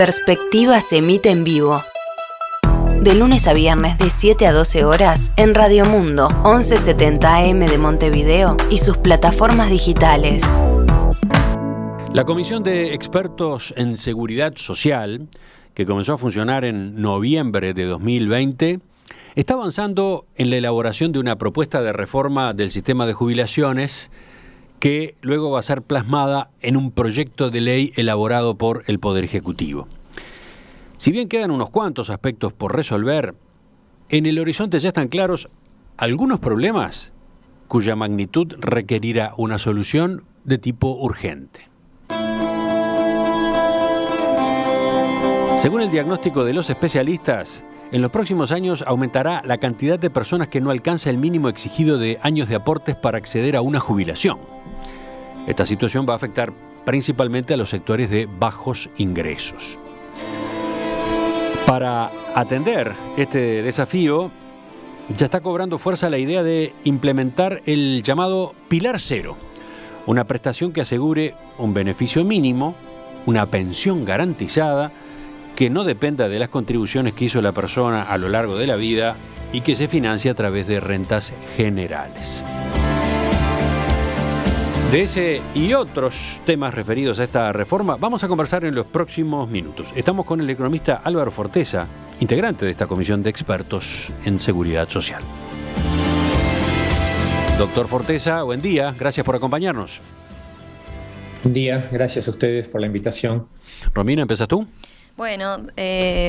Perspectiva se emite en vivo. De lunes a viernes de 7 a 12 horas en Radio Mundo 1170 AM de Montevideo y sus plataformas digitales. La Comisión de Expertos en Seguridad Social, que comenzó a funcionar en noviembre de 2020, está avanzando en la elaboración de una propuesta de reforma del sistema de jubilaciones que luego va a ser plasmada en un proyecto de ley elaborado por el Poder Ejecutivo. Si bien quedan unos cuantos aspectos por resolver, en el horizonte ya están claros algunos problemas cuya magnitud requerirá una solución de tipo urgente. Según el diagnóstico de los especialistas, en los próximos años aumentará la cantidad de personas que no alcanza el mínimo exigido de años de aportes para acceder a una jubilación. Esta situación va a afectar principalmente a los sectores de bajos ingresos. Para atender este desafío, ya está cobrando fuerza la idea de implementar el llamado Pilar Cero, una prestación que asegure un beneficio mínimo, una pensión garantizada, que no dependa de las contribuciones que hizo la persona a lo largo de la vida y que se financie a través de rentas generales. De ese y otros temas referidos a esta reforma vamos a conversar en los próximos minutos. Estamos con el economista Álvaro Forteza, integrante de esta comisión de expertos en seguridad social. Doctor Forteza, buen día, gracias por acompañarnos. Buen día, gracias a ustedes por la invitación. Romina, ¿empezás tú? Bueno,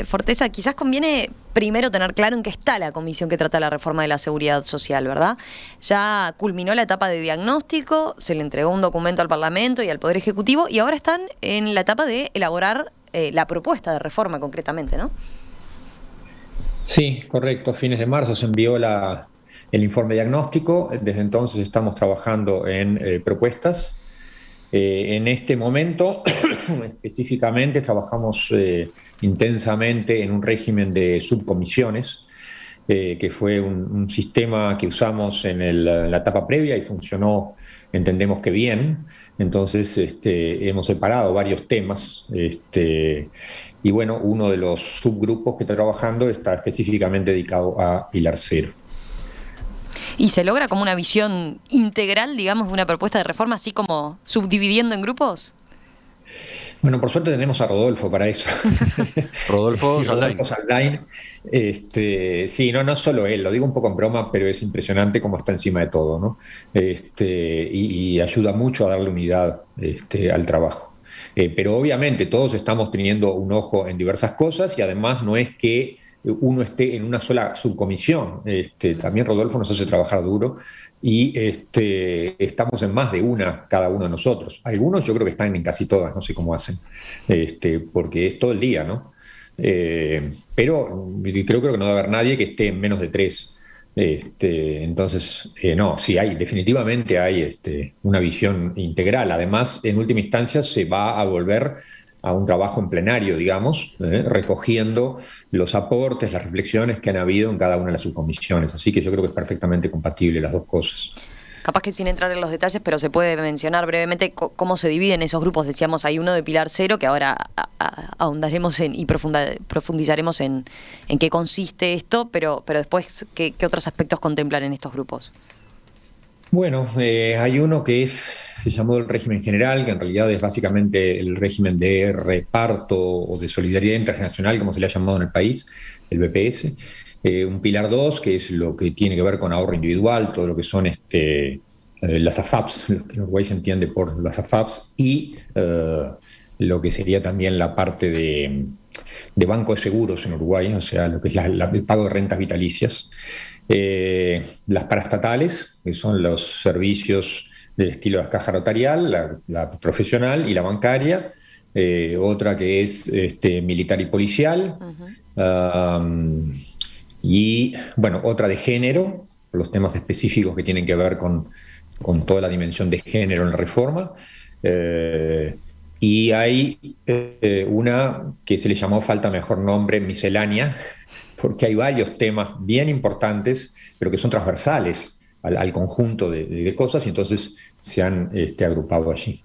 Forteza, quizás conviene primero tener claro en qué está la comisión que trata la reforma de la seguridad social, ¿verdad? Ya culminó la etapa de diagnóstico, se le entregó un documento al Parlamento y al Poder Ejecutivo y ahora están en la etapa de elaborar la propuesta de reforma concretamente, ¿no? Sí, correcto. A fines de marzo se envió el informe diagnóstico. Desde entonces estamos trabajando en propuestas. En este momento, específicamente, trabajamos intensamente en un régimen de subcomisiones, que fue un sistema que usamos en la etapa previa y funcionó, entendemos que bien. Entonces, hemos separado varios temas. Y bueno, uno de los subgrupos que está trabajando está específicamente dedicado a Pilar Cero. ¿Y se logra como una visión integral, digamos, de una propuesta de reforma, así como subdividiendo en grupos? Bueno, por suerte tenemos a Rodolfo para eso. Rodolfo Saldain. Sí, no solo él, lo digo un poco en broma, pero es impresionante cómo está encima de todo, ¿no? Y ayuda mucho a darle unidad al trabajo. Pero obviamente todos estamos teniendo un ojo en diversas cosas y además no es que uno esté en una sola subcomisión. También Rodolfo nos hace trabajar duro y estamos en más de una cada uno de nosotros. Algunos yo creo que están en casi todas, no sé cómo hacen, porque es todo el día, ¿no? Pero creo que no va a haber nadie que esté en menos de 3. Entonces, no, sí, definitivamente hay una visión integral. Además, en última instancia se va a volver a un trabajo en plenario, digamos, recogiendo los aportes, las reflexiones que han habido en cada una de las subcomisiones. Así que yo creo que es perfectamente compatible las dos cosas. Capaz que sin entrar en los detalles, pero se puede mencionar brevemente cómo se dividen esos grupos. Decíamos, hay uno de Pilar Cero, que ahora ahondaremos y profundizaremos en qué consiste esto, pero después, ¿qué otros aspectos contemplan en estos grupos? Bueno, hay uno que se llamó el régimen general, que en realidad es básicamente el régimen de reparto o de solidaridad internacional, como se le ha llamado en el país, el BPS. Un pilar 2, que es lo que tiene que ver con ahorro individual, todo lo que son las AFAPs, lo que en Uruguay se entiende por las AFAPs, y lo que sería también la parte de banco de seguros en Uruguay, o sea, lo que es el pago de rentas vitalicias. Las paraestatales, que son los servicios del estilo de la caja notarial, la profesional y la bancaria. Otra que es militar y policial. Uh-huh. Y bueno, otra de género, los temas específicos que tienen que ver con toda la dimensión de género en la reforma. Y hay una que se le llamó, falta mejor nombre, miscelánea, porque hay varios temas bien importantes, pero que son transversales al conjunto de cosas, y entonces se han agrupado allí.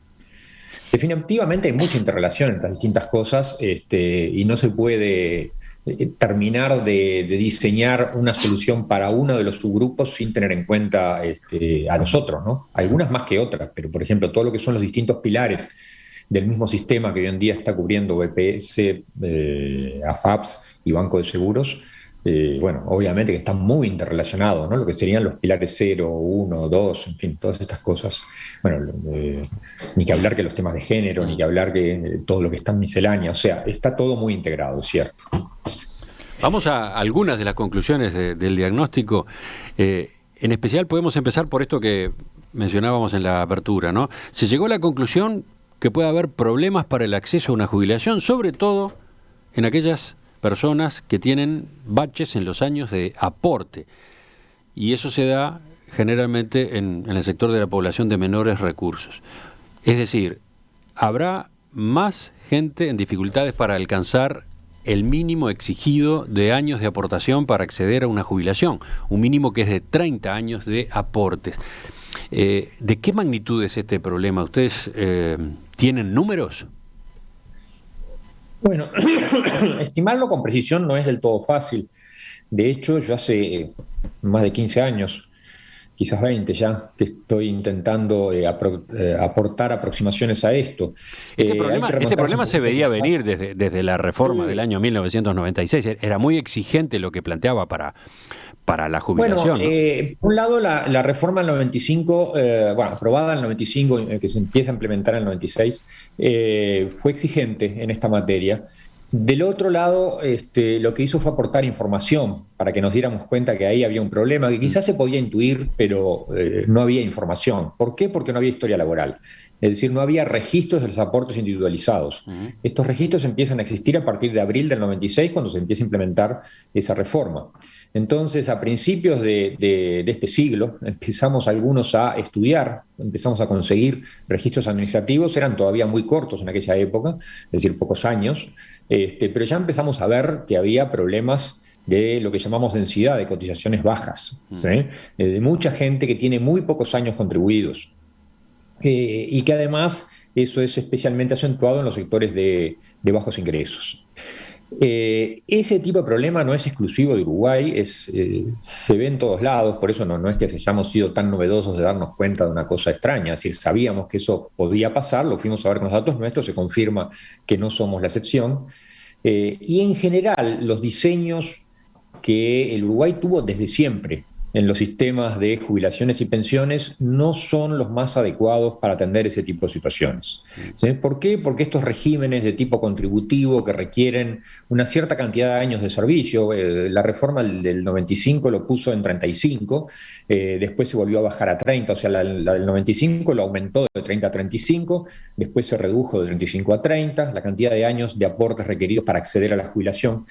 definitivamente hay mucha interrelación entre las distintas cosas, y no se puede terminar de diseñar una solución para uno de los subgrupos sin tener en cuenta a los otros, ¿no? Algunas más que otras, pero por ejemplo, todo lo que son los distintos pilares del mismo sistema que hoy en día está cubriendo BPS, AFAPS y Banco de Seguros, bueno, obviamente que están muy interrelacionados, ¿no? Lo que serían los pilares 0, 1, 2, en fin, todas estas cosas. Bueno, ni que hablar que los temas de género, ni que hablar que todo lo que está en miscelánea, o sea, está todo muy integrado, es cierto. Vamos a algunas de las conclusiones del diagnóstico. En especial podemos empezar por esto que mencionábamos en la apertura, ¿no? Se llegó a la conclusión que puede haber problemas para el acceso a una jubilación, sobre todo en aquellas personas que tienen baches en los años de aporte. Y eso se da generalmente en el sector de la población de menores recursos. Es decir, habrá más gente en dificultades para alcanzar el mínimo exigido de años de aportación para acceder a una jubilación, un mínimo que es de 30 años de aportes. ¿De qué magnitud es este problema? ¿Ustedes tienen números? Bueno, estimarlo con precisión no es del todo fácil. De hecho, yo hace más de 15 años, quizás 20 ya, que estoy intentando aportar aproximaciones a esto. Este problema se veía venir desde la reforma del año 1996. Era muy exigente lo que planteaba para la jubilación. Bueno, por un lado, la reforma del 95, aprobada en el 95, que se empieza a implementar en el 96, fue exigente en esta materia. Del otro lado, lo que hizo fue aportar información para que nos diéramos cuenta que ahí había un problema, que quizás se podía intuir, pero no había información. ¿Por qué? Porque no había historia laboral. Es decir, no había registros de los aportes individualizados. Estos registros empiezan a existir a partir de abril del 96, cuando se empieza a implementar esa reforma. Entonces, a principios de este siglo, empezamos algunos a estudiar, empezamos a conseguir registros administrativos, eran todavía muy cortos en aquella época, es decir, pocos años, pero ya empezamos a ver que había problemas de lo que llamamos densidad de cotizaciones bajas, ¿sí? De mucha gente que tiene muy pocos años contribuidos, y que además eso es especialmente acentuado en los sectores de bajos ingresos. Ese tipo de problema no es exclusivo de Uruguay, se ve en todos lados, por eso no es que hayamos sido tan novedosos de darnos cuenta de una cosa extraña, es decir, sabíamos que eso podía pasar, lo fuimos a ver con los datos nuestros, se confirma que no somos la excepción, y en general los diseños que el Uruguay tuvo desde siempre en los sistemas de jubilaciones y pensiones no son los más adecuados para atender ese tipo de situaciones. ¿Sí? ¿Por qué? Porque estos regímenes de tipo contributivo que requieren una cierta cantidad de años de servicio, la reforma del 95 lo puso en 35, después se volvió a bajar a 30, o sea, la del 95 lo aumentó de 30 a 35, después se redujo de 35 a 30, la cantidad de años de aportes requeridos para acceder a la jubilación.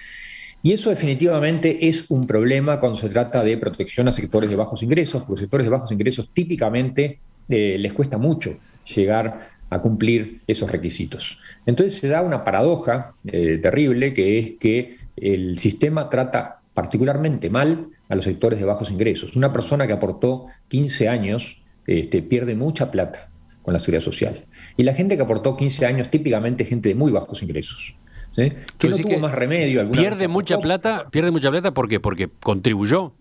Y eso definitivamente es un problema cuando se trata de protección a sectores de bajos ingresos, porque sectores de bajos ingresos típicamente les cuesta mucho llegar a cumplir esos requisitos. Entonces se da una paradoja terrible, que es que el sistema trata particularmente mal a los sectores de bajos ingresos. Una persona que aportó 15 años pierde mucha plata con la seguridad social. Y la gente que aportó 15 años típicamente es gente de muy bajos ingresos. ¿Sí? Que no tuvo más remedio. Pierde mucha plata, ¿por qué? Porque contribuyó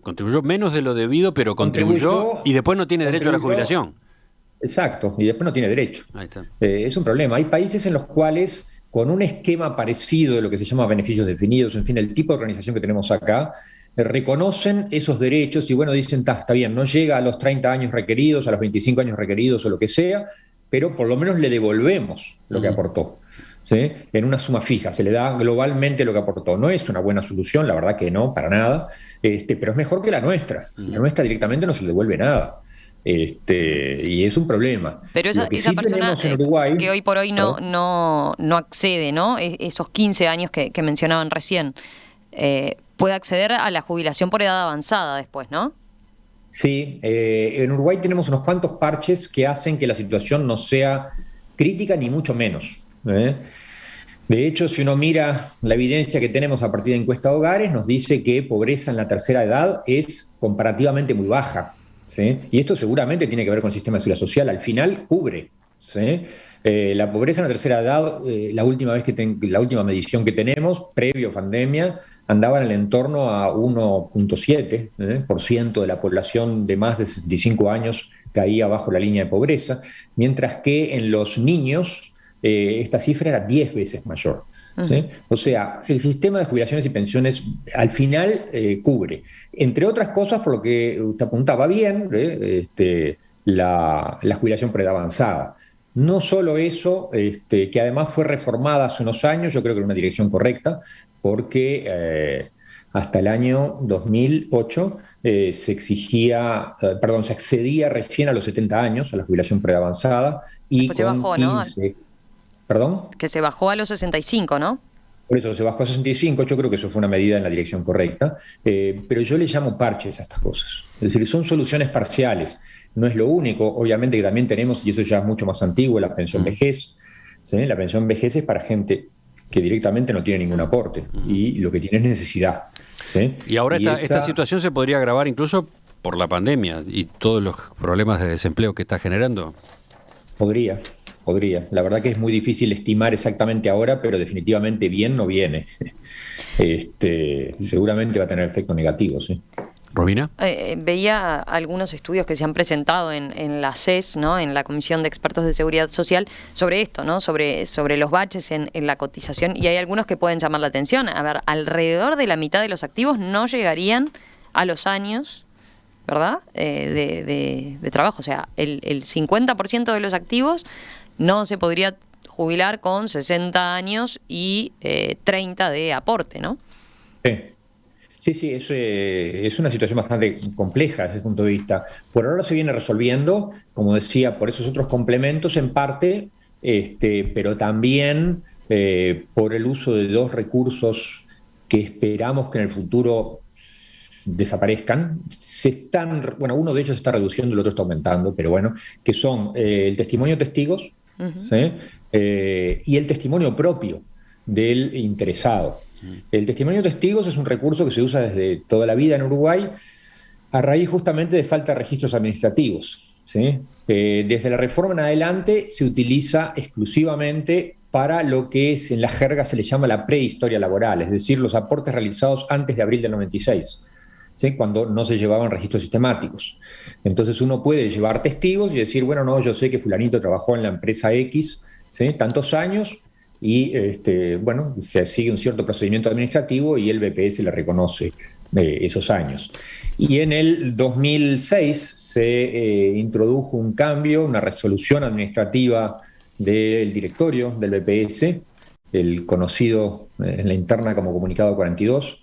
menos de lo debido, pero contribuyó y después no tiene derecho a la jubilación. Exacto, y después no tiene derecho. Ahí está. Es un problema. Hay países en los cuales, con un esquema parecido de lo que se llama beneficios definidos, en fin, el tipo de organización que tenemos acá, reconocen esos derechos y bueno, dicen, está bien, no llega a los 30 años requeridos, a los 25 años requeridos o lo que sea, pero por lo menos le devolvemos lo que aportó. ¿Sí? En una suma fija, se le da globalmente lo que aportó. No es una buena solución, la verdad que no, para nada, pero es mejor que la nuestra. La nuestra directamente no se le devuelve nada. Y es un problema. Pero esa persona Uruguay, que hoy por hoy no accede, ¿no? Esos 15 años que mencionaban recién, puede acceder a la jubilación por edad avanzada después, ¿no? Sí, en Uruguay tenemos unos cuantos parches que hacen que la situación no sea crítica ni mucho menos. De hecho, si uno mira la evidencia que tenemos a partir de encuesta de hogares, nos dice que pobreza en la tercera edad es comparativamente muy baja, ¿sí? Y esto seguramente tiene que ver con el sistema de seguridad social, al final cubre, ¿sí? La pobreza en la tercera edad, la última medición que tenemos, previo pandemia, andaba en el entorno a 1,7% de la población de más de 65 años caía bajo la línea de pobreza, mientras que en los niños esta cifra era 10 veces mayor. ¿Sí? O sea, el sistema de jubilaciones y pensiones al final cubre, entre otras cosas, por lo que usted apuntaba bien, la jubilación por edad avanzada. No solo eso, que además fue reformada hace unos años, yo creo que en una dirección correcta, porque hasta el año 2008 se accedía recién a los 70 años a la jubilación por edad avanzada y después se bajó, 15, ¿no? ¿Perdón? Que se bajó a los 65, ¿no? Por eso se bajó a 65, yo creo que eso fue una medida en la dirección correcta, pero yo le llamo parches a estas cosas. Es decir, son soluciones parciales, no es lo único, obviamente que también tenemos, y eso ya es mucho más antiguo, la pensión vejez. ¿Sí? La pensión vejez es para gente que directamente no tiene ningún aporte y lo que tiene es necesidad. ¿Sí? Y ahora esta situación se podría agravar incluso por la pandemia y todos los problemas de desempleo que está generando. Podría. La verdad que es muy difícil estimar exactamente ahora, pero definitivamente bien no viene. Seguramente va a tener efectos negativos, ¿sí? ¿Romina? Veía algunos estudios que se han presentado en la CES, ¿no? En la Comisión de Expertos de Seguridad Social, sobre esto, ¿no? Sobre los baches en la cotización, y hay algunos que pueden llamar la atención. A ver, alrededor de la mitad de los activos no llegarían a los años, ¿verdad? De trabajo. O sea, el 50% de los activos no se podría jubilar con 60 años y 30 de aporte, ¿no? Sí, es una situación bastante compleja desde ese punto de vista. Por ahora se viene resolviendo, como decía, por esos otros complementos en parte, pero también por el uso de dos recursos que esperamos que en el futuro desaparezcan. Uno de ellos se está reduciendo, el otro está aumentando, pero bueno, que son el testimonio de testigos, ¿sí? Y el testimonio propio del interesado. El testimonio de testigos es un recurso que se usa desde toda la vida en Uruguay a raíz justamente de falta de registros administrativos, ¿sí? Desde la reforma en adelante se utiliza exclusivamente para lo que en la jerga se le llama la prehistoria laboral, es decir, los aportes realizados antes de abril del 96. ¿Sí? Cuando no se llevaban registros sistemáticos. Entonces uno puede llevar testigos y decir, bueno, no, yo sé que fulanito trabajó en la empresa X, ¿sí? Tantos años, y se sigue un cierto procedimiento administrativo y el BPS le reconoce esos años. Y en el 2006 se introdujo un cambio, una resolución administrativa del directorio del BPS, el conocido en la interna como Comunicado 42,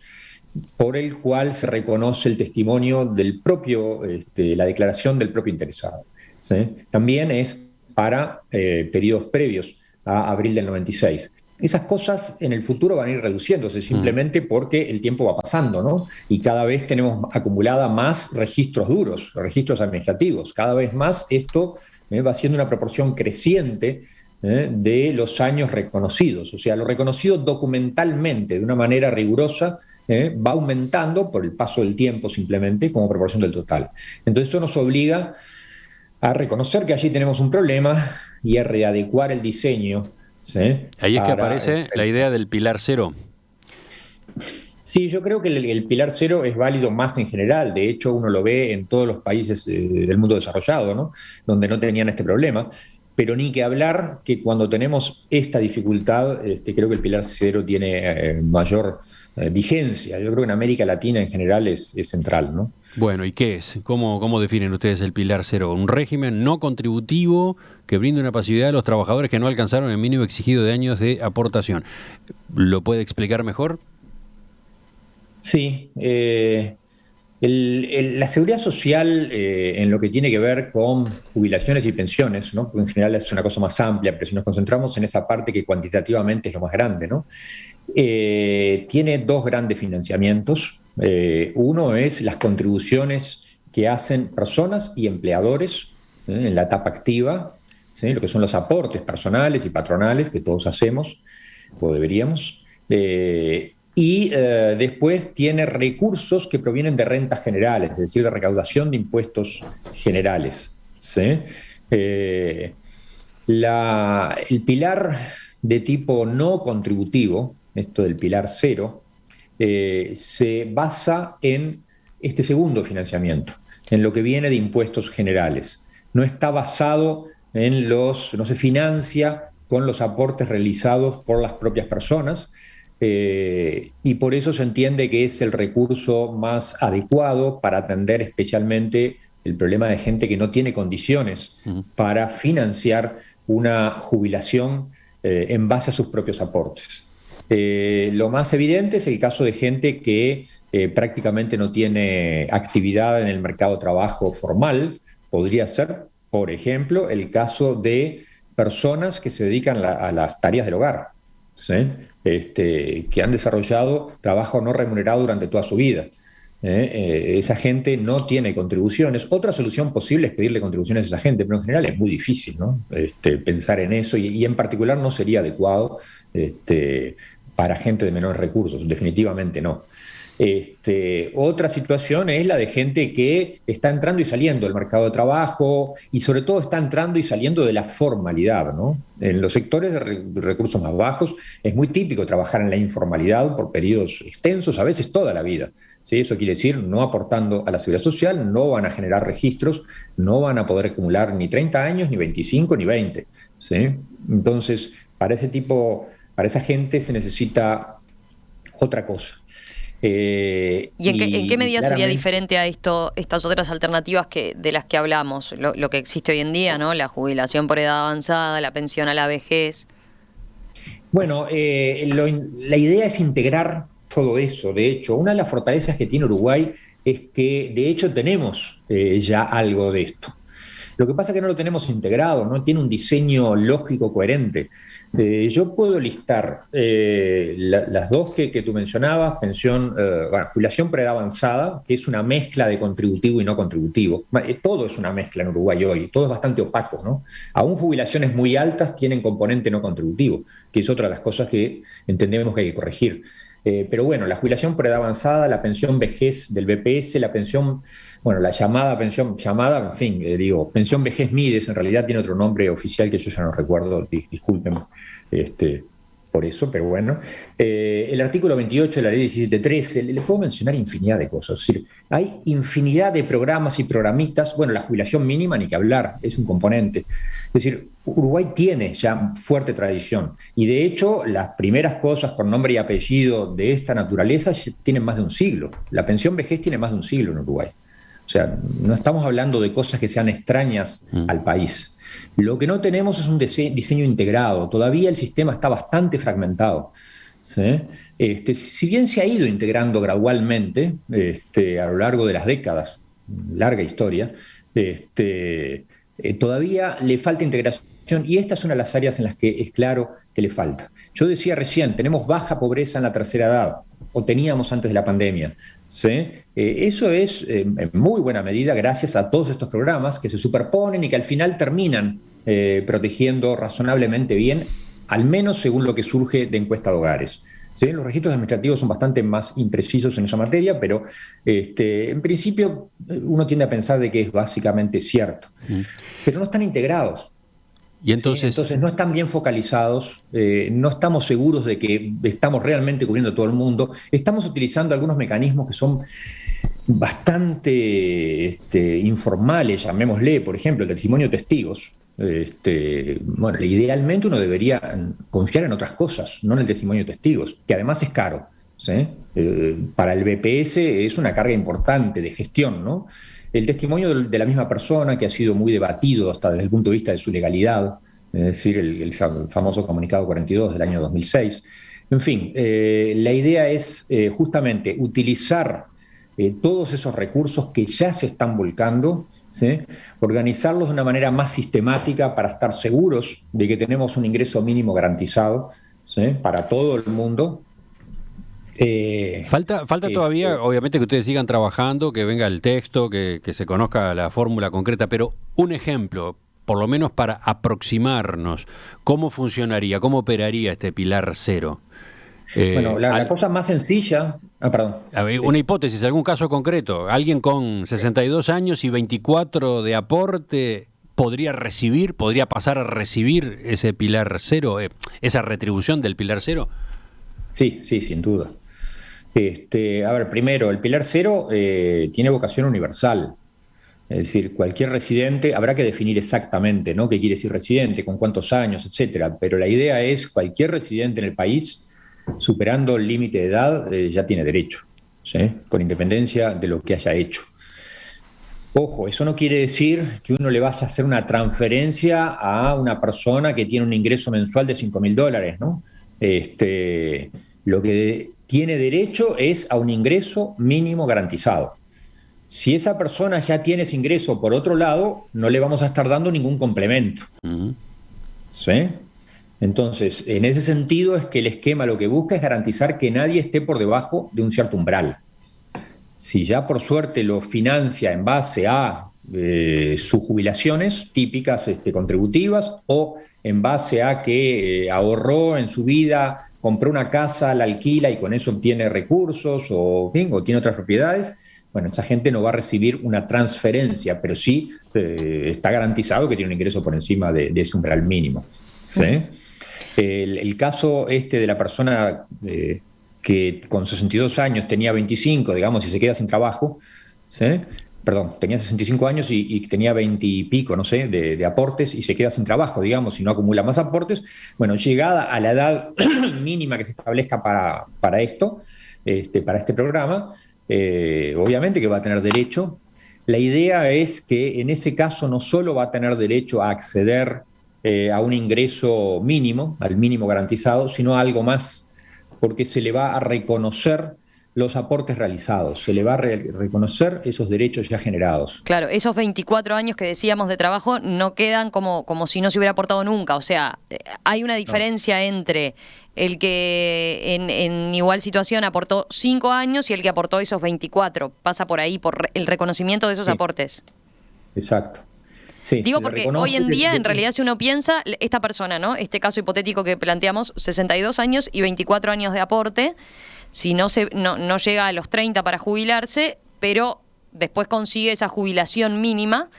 por el cual se reconoce el testimonio del propio, la declaración del propio interesado. ¿Sí? También es para periodos previos a abril del 96. Esas cosas en el futuro van a ir reduciéndose simplemente porque el tiempo va pasando, ¿no? Y cada vez tenemos acumulada más registros duros, registros administrativos. Cada vez más esto va siendo una proporción creciente de los años reconocidos. O sea, lo reconocido documentalmente de una manera rigurosa va aumentando por el paso del tiempo simplemente como proporción del total. Entonces esto nos obliga a reconocer que allí tenemos un problema y a readecuar el diseño. ¿Sí? Ahí es que aparece la idea del pilar cero. Sí, yo creo que el pilar cero es válido más en general. De hecho, uno lo ve en todos los países del mundo desarrollado, ¿no? Donde no tenían este problema. Pero ni que hablar que cuando tenemos esta dificultad, creo que el pilar cero tiene mayor vigencia. Yo creo que en América Latina en general es central, ¿no? Bueno, ¿y qué es? ¿Cómo definen ustedes el pilar cero? ¿Un régimen no contributivo que brinda una pasividad a los trabajadores que no alcanzaron el mínimo exigido de años de aportación? ¿Lo puede explicar mejor? Sí. La seguridad social en lo que tiene que ver con jubilaciones y pensiones, ¿no? Porque en general es una cosa más amplia, pero si nos concentramos en esa parte que cuantitativamente es lo más grande, ¿no? Tiene dos grandes financiamientos. Uno es las contribuciones que hacen personas y empleadores en la etapa activa, ¿sí? Lo que son los aportes personales y patronales que todos hacemos o deberíamos. Y después tiene recursos que provienen de rentas generales, es decir, de recaudación de impuestos generales. ¿Sí? El pilar de tipo no contributivo, esto del pilar cero, se basa en este segundo financiamiento, en lo que viene de impuestos generales. No está basado no se financia con los aportes realizados por las propias personas, y por eso se entiende que es el recurso más adecuado para atender especialmente el problema de gente que no tiene condiciones para financiar una jubilación en base a sus propios aportes. Lo más evidente es el caso de gente que prácticamente no tiene actividad en el mercado de trabajo formal. Podría ser, por ejemplo, el caso de personas que se dedican a las tareas del hogar, ¿sí? Que han desarrollado trabajo no remunerado durante toda su vida. Esa gente no tiene contribuciones. Otra solución posible es pedirle contribuciones a esa gente, pero en general es muy difícil, ¿no? Pensar en eso, y en particular no sería adecuado para gente de menores recursos, definitivamente no. Otra situación es la de gente que está entrando y saliendo del mercado de trabajo, y sobre todo está entrando y saliendo de la formalidad, ¿no? En los sectores de recursos más bajos es muy típico trabajar en la informalidad por periodos extensos, a veces toda la vida. ¿Sí? Eso quiere decir no aportando a la seguridad social, no van a generar registros, no van a poder acumular ni 30 años, ni 25, ni 20. ¿Sí? Entonces, para esa gente se necesita otra cosa. ¿Y en qué medida sería diferente a estas otras alternativas de las que hablamos? Lo que existe hoy en día, ¿no? La jubilación por edad avanzada, la pensión a la vejez. Bueno, la idea es integrar todo eso. De hecho, una de las fortalezas que tiene Uruguay es que, de hecho, tenemos ya algo de esto. Lo que pasa es que no lo tenemos integrado, no tiene un diseño lógico coherente. Yo puedo listar las dos que tú mencionabas, jubilación por edad avanzada, que es una mezcla de contributivo y no contributivo. Todo es una mezcla en Uruguay hoy, todo es bastante opaco, ¿no? Aún jubilaciones muy altas tienen componente no contributivo, que es otra de las cosas que entendemos que hay que corregir. Pero bueno, la jubilación por edad avanzada, la pensión vejez del BPS, la pensión, la llamada pensión, en fin, pensión vejez Mides, en realidad tiene otro nombre oficial que yo ya no recuerdo, discúlpenme por eso, pero bueno. El artículo 28 de la ley 1713, le puedo mencionar infinidad de cosas. Es decir, hay infinidad de programas y programitas. Bueno, la jubilación mínima, ni que hablar, es un componente. Es decir, Uruguay tiene ya fuerte tradición, y de hecho las primeras cosas con nombre y apellido de esta naturaleza tienen más de un siglo. La pensión vejez tiene más de un siglo en Uruguay. O sea, no estamos hablando de cosas que sean extrañas al país. Lo que no tenemos es un diseño integrado. Todavía el sistema está bastante fragmentado, ¿sí? Si bien se ha ido integrando gradualmente a lo largo de las décadas, larga historia, todavía le falta integración, y esta es una de las áreas en las que es claro que le falta. Yo decía recién, tenemos baja pobreza en la tercera edad, o teníamos antes de la pandemia. ¿Sí? Eso es en muy buena medida gracias a todos estos programas que se superponen y que al final terminan protegiendo razonablemente bien, al menos según lo que surge de encuesta de hogares. ¿Sí? Los registros administrativos son bastante más imprecisos en esa materia, pero en principio uno tiende a pensar de que es básicamente cierto. Pero no están integrados. Y entonces, entonces no están bien focalizados, no estamos seguros de que estamos realmente cubriendo a todo el mundo. Estamos utilizando algunos mecanismos que son bastante informales, llamémosle, por ejemplo, el testimonio de testigos. Idealmente uno debería confiar en otras cosas, no en el testimonio de testigos, que además es caro, ¿sí? Para el BPS es una carga importante de gestión, ¿no? El testimonio de la misma persona, que ha sido muy debatido hasta desde el punto de vista de su legalidad, es decir, el famoso comunicado 42 del año 2006. En fin, la idea es justamente utilizar todos esos recursos que ya se están volcando, ¿sí? Organizarlos de una manera más sistemática para estar seguros de que tenemos un ingreso mínimo garantizado, ¿sí? Para todo el mundo. Falta todavía, obviamente, que ustedes sigan trabajando, que venga el texto, que se conozca la fórmula concreta, pero un ejemplo, por lo menos para aproximarnos, ¿cómo funcionaría, cómo operaría este pilar cero? La cosa más sencilla... perdón. Una hipótesis, algún caso concreto, alguien con 62 años y 24 de aporte, podría pasar a recibir ese pilar cero, esa retribución del pilar cero? Sí, sin duda. A ver, primero, el pilar cero tiene vocación universal. Es decir, cualquier residente, habrá que definir exactamente, ¿no?, qué quiere decir residente, con cuántos años, etcétera. Pero la idea es cualquier residente en el país, superando el límite de edad, ya tiene derecho, ¿sí?, con independencia de lo que haya hecho. Ojo, eso no quiere decir que uno le vaya a hacer una transferencia a una persona que tiene un ingreso mensual de $5.000, ¿no? Lo que tiene derecho es a un ingreso mínimo garantizado. Si esa persona ya tiene ese ingreso por otro lado, no le vamos a estar dando ningún complemento. ¿Sí? Entonces, en ese sentido es que el esquema lo que busca es garantizar que nadie esté por debajo de un cierto umbral. Si ya por suerte lo financia en base a sus jubilaciones típicas contributivas, o en base a que ahorró en su vida, compró una casa, la alquila y con eso obtiene recursos o tiene otras propiedades, bueno, esa gente no va a recibir una transferencia, pero sí está garantizado que tiene un ingreso por encima de ese umbral mínimo. ¿Sí? El caso de la persona que con 62 años tenía 25, digamos, y se queda sin trabajo, ¿sí?, perdón, tenía 65 años y tenía 20 y pico, no sé, de aportes, y se queda sin trabajo, digamos, y no acumula más aportes, bueno, llegada a la edad mínima que se establezca para esto, para este programa, obviamente que va a tener derecho. La idea es que en ese caso no solo va a tener derecho a acceder a un ingreso mínimo, al mínimo garantizado, sino a algo más, porque se le va a reconocer los aportes realizados, se le va a reconocer esos derechos ya generados. Claro, esos 24 años que decíamos de trabajo no quedan como si no se hubiera aportado nunca. O sea, hay una diferencia entre el que en igual situación aportó 5 años y el que aportó esos 24. Pasa por ahí, por el reconocimiento de esos aportes. Exacto. Sí, digo porque hoy en día, en realidad, si uno piensa, esta persona, ¿no?, este caso hipotético que planteamos, 62 años y 24 años de aporte, si no llega a los 30 para jubilarse, pero después consigue esa jubilación mínima,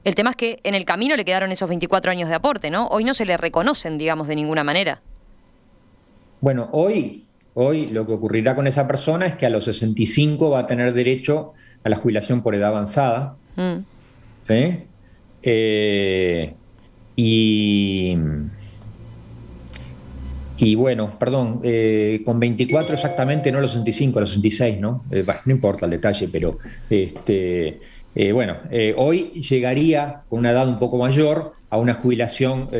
el tema es que en el camino le quedaron esos 24 años de aporte, ¿no? Hoy no se le reconocen, digamos, de ninguna manera. Bueno, hoy lo que ocurrirá con esa persona es que a los 65 va a tener derecho a la jubilación por edad avanzada, ¿sí? Y bueno, perdón, con 24 exactamente, no a los 65, a los 66, ¿no? No importa el detalle, pero hoy llegaría con una edad un poco mayor a una jubilación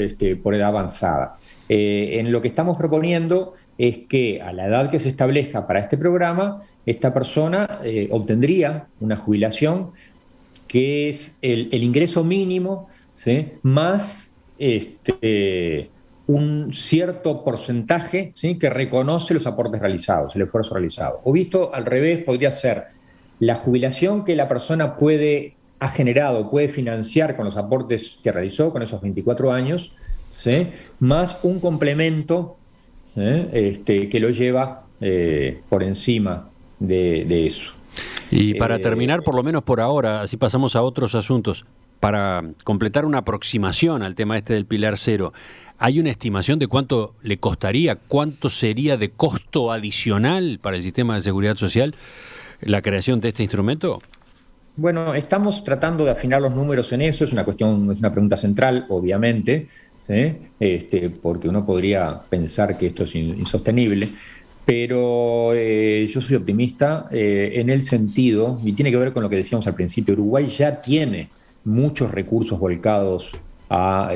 por edad avanzada. En lo que estamos proponiendo es que a la edad que se establezca para este programa, esta persona obtendría una jubilación que es el ingreso mínimo, ¿sí?, más un cierto porcentaje, ¿sí?, que reconoce los aportes realizados, el esfuerzo realizado. O visto al revés, podría ser la jubilación que la persona ha generado, puede financiar con los aportes que realizó, con esos 24 años, ¿sí?, más un complemento, ¿sí?, que lo lleva por encima de eso. Y para terminar, por lo menos por ahora, así pasamos a otros asuntos, para completar una aproximación al tema del pilar cero, ¿hay una estimación de cuánto le costaría, cuánto sería de costo adicional para el sistema de seguridad social la creación de este instrumento? Bueno, estamos tratando de afinar los números en eso, es una pregunta central, obviamente, ¿sí?, porque uno podría pensar que esto es insostenible. Pero yo soy optimista en el sentido, y tiene que ver con lo que decíamos al principio, Uruguay ya tiene muchos recursos volcados a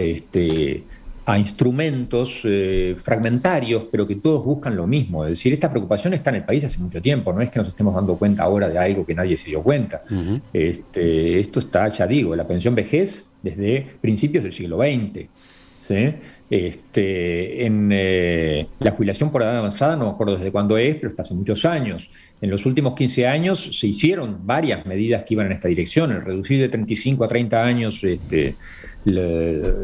instrumentos fragmentarios, pero que todos buscan lo mismo. Es decir, esta preocupación está en el país hace mucho tiempo, no es que nos estemos dando cuenta ahora de algo que nadie se dio cuenta. Esto está, ya digo, la pensión vejez desde principios del siglo XX. ¿Sí? La jubilación por edad avanzada, no me acuerdo desde cuándo es, pero está hace muchos años. En los últimos 15 años se hicieron varias medidas que iban en esta dirección. El reducir de 35 a 30 años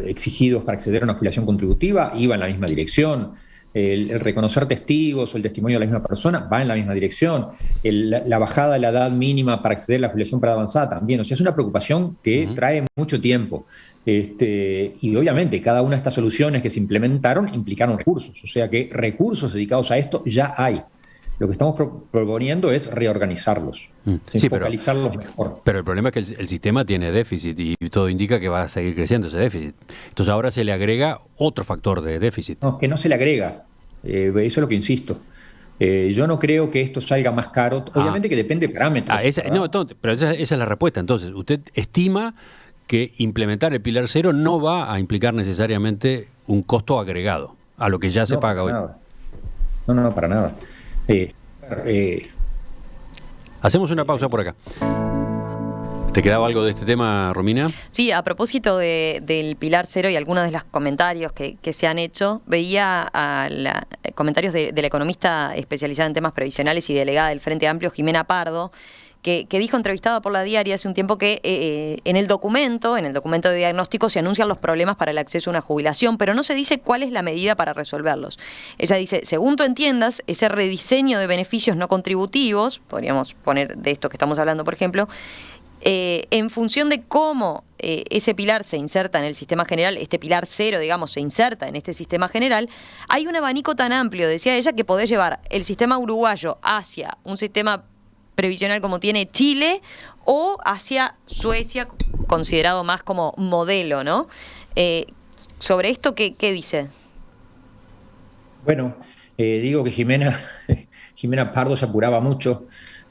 exigidos para acceder a una jubilación contributiva iba en la misma dirección. el reconocer testigos o el testimonio de la misma persona va en la misma dirección. La bajada de la edad mínima para acceder a la jubilación para avanzada también. O sea, es una preocupación que trae mucho tiempo. Y obviamente cada una de estas soluciones que se implementaron implicaron recursos. O sea que recursos dedicados a esto ya hay. Lo que estamos proponiendo es reorganizarlos, focalizarlos mejor. Pero el problema es que el sistema tiene déficit y todo indica que va a seguir creciendo ese déficit. Entonces ahora se le agrega otro factor de déficit. No, que no se le agrega. Eso es lo que insisto. Yo no creo que esto salga más caro. Obviamente que depende de parámetros. Pero esa es la respuesta. Entonces, usted estima que implementar el Pilar Cero no va a implicar necesariamente un costo agregado a lo que ya se paga hoy. No, para nada. Hacemos una pausa por acá. ¿Te quedaba algo de este tema, Romina? Sí, a propósito del Pilar Cero y algunos de los comentarios que se han hecho, veía comentarios de la economista especializada en temas previsionales y delegada del Frente Amplio, Jimena Pardo, que dijo, entrevistada por La Diaria hace un tiempo, que en el documento de diagnóstico se anuncian los problemas para el acceso a una jubilación, pero no se dice cuál es la medida para resolverlos. Ella dice, según tú entiendas, ese rediseño de beneficios no contributivos, podríamos poner de esto que estamos hablando, por ejemplo, en función de cómo ese pilar se inserta en el sistema general, este Pilar Cero, digamos, se inserta en este sistema general, hay un abanico tan amplio, decía ella, que podés llevar el sistema uruguayo hacia un sistema previsional como tiene Chile o hacia Suecia, considerado más como modelo, ¿no? Sobre esto, ¿qué dice? Bueno, digo que Jimena Pardo se apuraba mucho.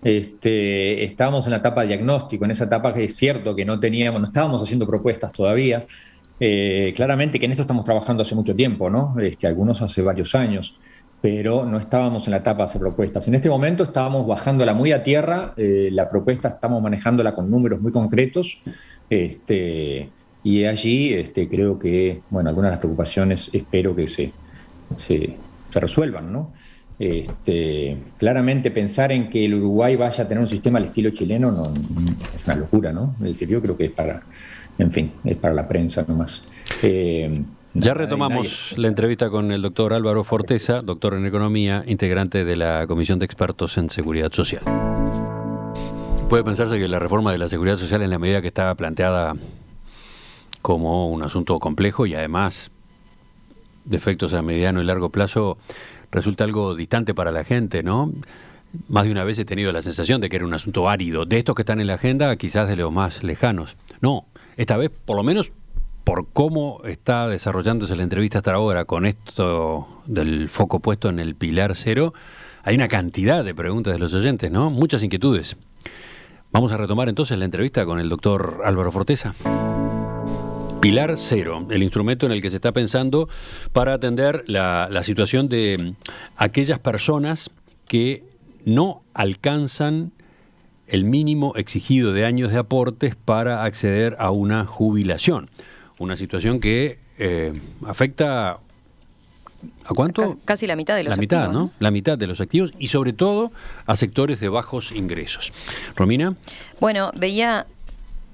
Estábamos en la etapa de diagnóstico, en esa etapa que es cierto que no estábamos haciendo propuestas todavía. Claramente que en esto estamos trabajando hace mucho tiempo, ¿no? Algunos hace varios años, pero no estábamos en la etapa de hacer propuestas. En este momento estábamos bajándola muy a tierra, la propuesta estamos manejándola con números muy concretos, y allí creo que, bueno, algunas de las preocupaciones espero que se resuelvan, ¿no? Claramente pensar en que el Uruguay vaya a tener un sistema al estilo chileno no, es una locura, ¿no? Es decir, yo creo que es para la prensa nomás. Ya retomamos la entrevista con el doctor Álvaro Forteza, doctor en Economía, integrante de la Comisión de Expertos en Seguridad Social. Puede pensarse que la reforma de la Seguridad Social, en la medida que estaba planteada como un asunto complejo y además de efectos a mediano y largo plazo, resulta algo distante para la gente, ¿no? Más de una vez he tenido la sensación de que era un asunto árido, de estos que están en la agenda, quizás de los más lejanos. No, esta vez, por lo menos, por cómo está desarrollándose la entrevista hasta ahora, con esto del foco puesto en el Pilar Cero, hay una cantidad de preguntas de los oyentes, ¿no? Muchas inquietudes. Vamos a retomar entonces la entrevista con el doctor Álvaro Forteza. Pilar Cero, el instrumento en el que se está pensando para atender la situación de aquellas personas que no alcanzan el mínimo exigido de años de aportes para acceder a una jubilación. Una situación que afecta ¿a cuánto? Casi la mitad de los activos. La mitad, ¿no? La mitad de los activos y sobre todo a sectores de bajos ingresos. ¿Romina? Bueno, veía